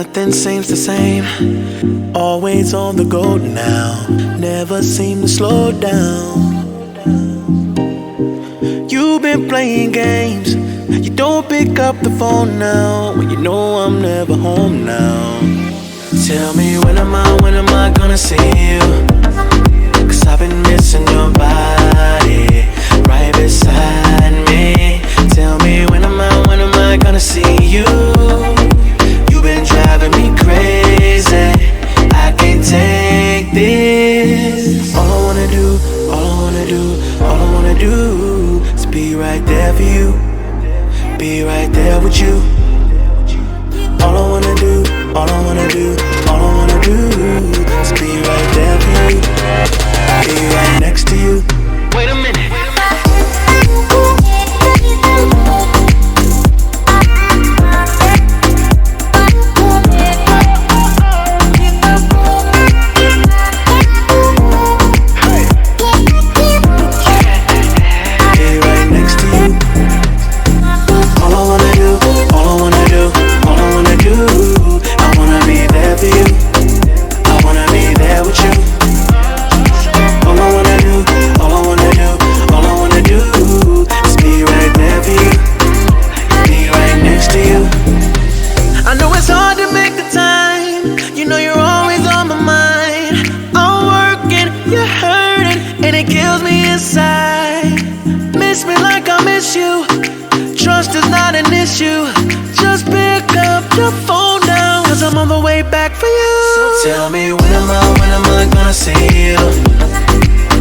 Nothing seems the same. Always on the go now. Never seem to slow down. You've been playing games. You don't pick up the phone now when you know I'm never home now. Tell me when am I gonna see you? 'Cause I've been missing your body right beside me. Tell me when am I gonna see you? You've been driving me crazy. I can't take this. All I wanna do is be right there for you. Be right there with you. All I wanna do is be right there for you. Be right next to you. Wait a minute. Tell me when am I gonna see you?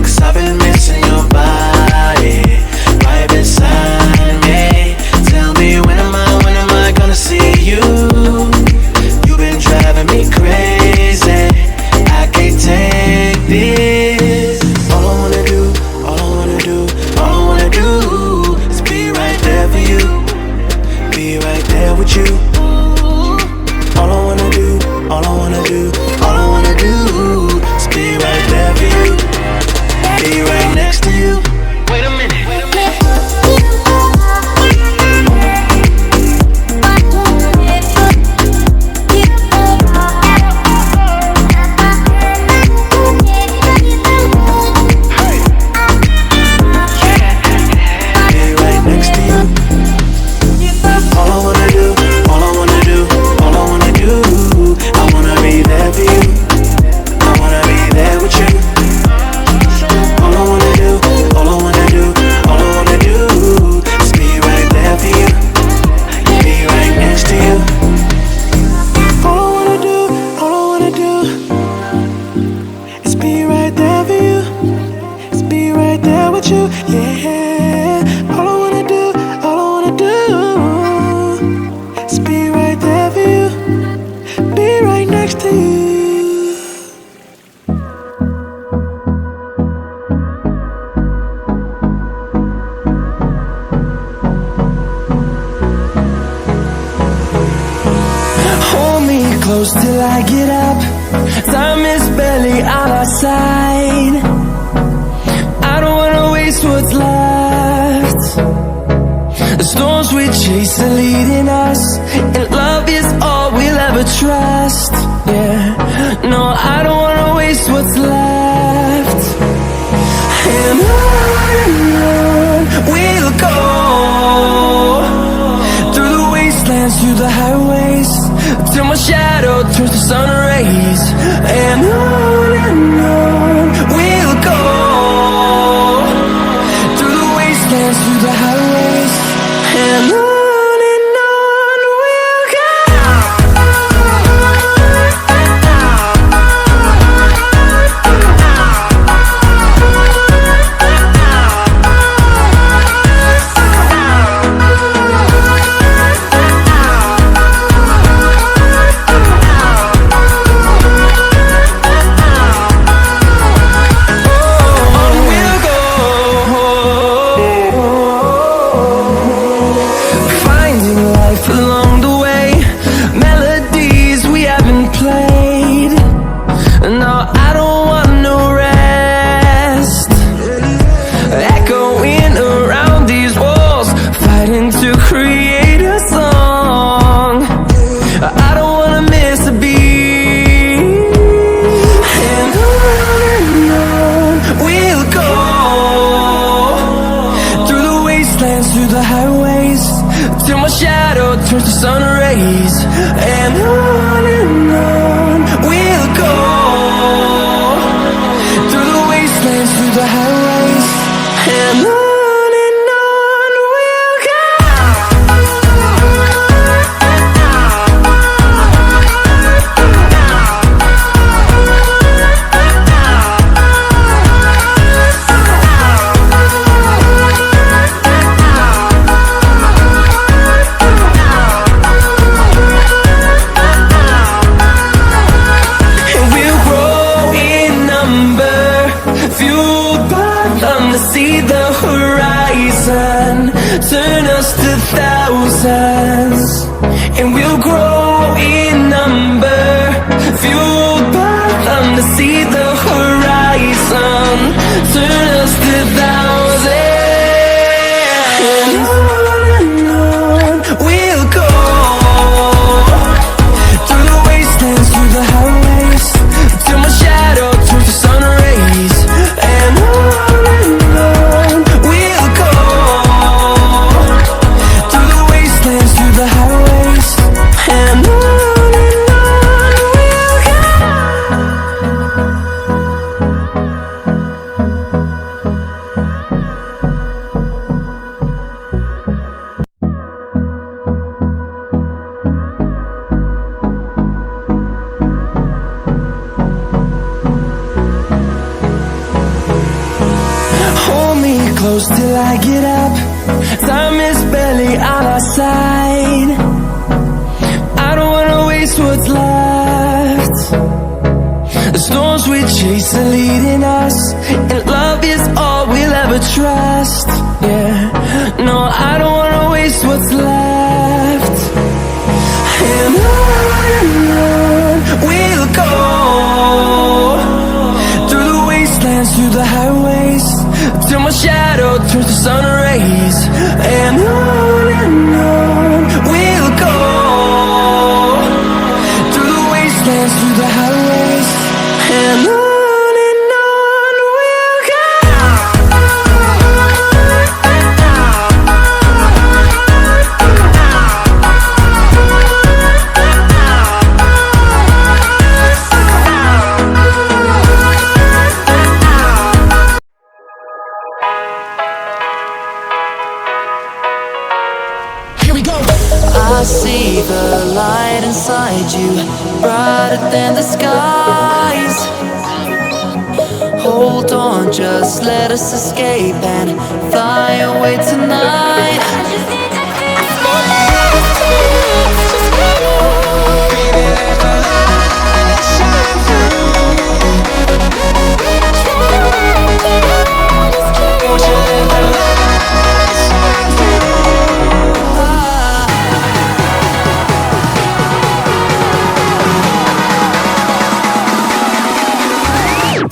'Cause I've been missing your body right beside me. Tell me when am I gonna see you? You've been driving me crazy. I can't take this. All I wanna do is be right there for you. Be right there with you. All I wanna do is be right there for you. Be right next to you. Wait a minute. Till I get up, time is barely on our side. I don't wanna waste what's left. The storms we chase are leading us, and love is all we'll ever trust. Yeah, no, I don't wanna waste what's left. And on we'll go, through the wastelands, through the highways, till my shadow turns to sun rays. And on we'll go, through the wastelands, through the highways. And on we'll go. till my shadow turns to sun rays. And on we'll go, through the wastelands, through the highways. And on we'll go. See the horizon, turn us to thousands, and we'll grow in number, fueled by them to see the horizon, turn us to thousands. And on we'll go, through the wastelands, through the highways, till my shadow turns to sun rays. And on we'll go, through the wastelands, through the highways. And on we'll go. Hold me close till I get up. Time is barely on our side. I don't wanna waste what's left. The storms we chase are leading us, and love is all we'll ever trust. Yeah, no, I don't wanna waste what's left. And on we'll go, through the wastelands, through the highways, till my shadow turns to sun rays. And on we'll go, through the wastelands, through the highways. And on we'll go. I see the light inside you, brighter than the skies. Hold on, just let us escape and fly away tonight.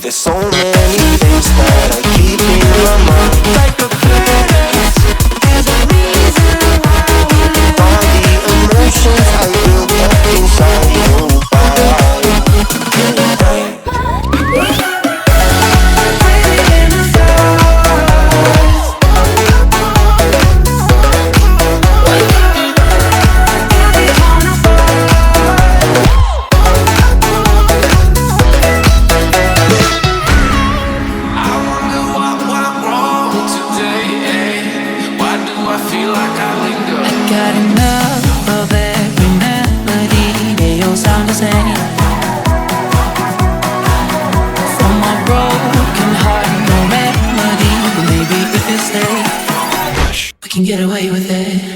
There's so many things that I keep in my mind, like a parent. There's a reason why all the emotions I built up inside you. Got enough of every melody, they all sound the same. From my broken heart, no remedy, but maybe if you stay, we can get away with it.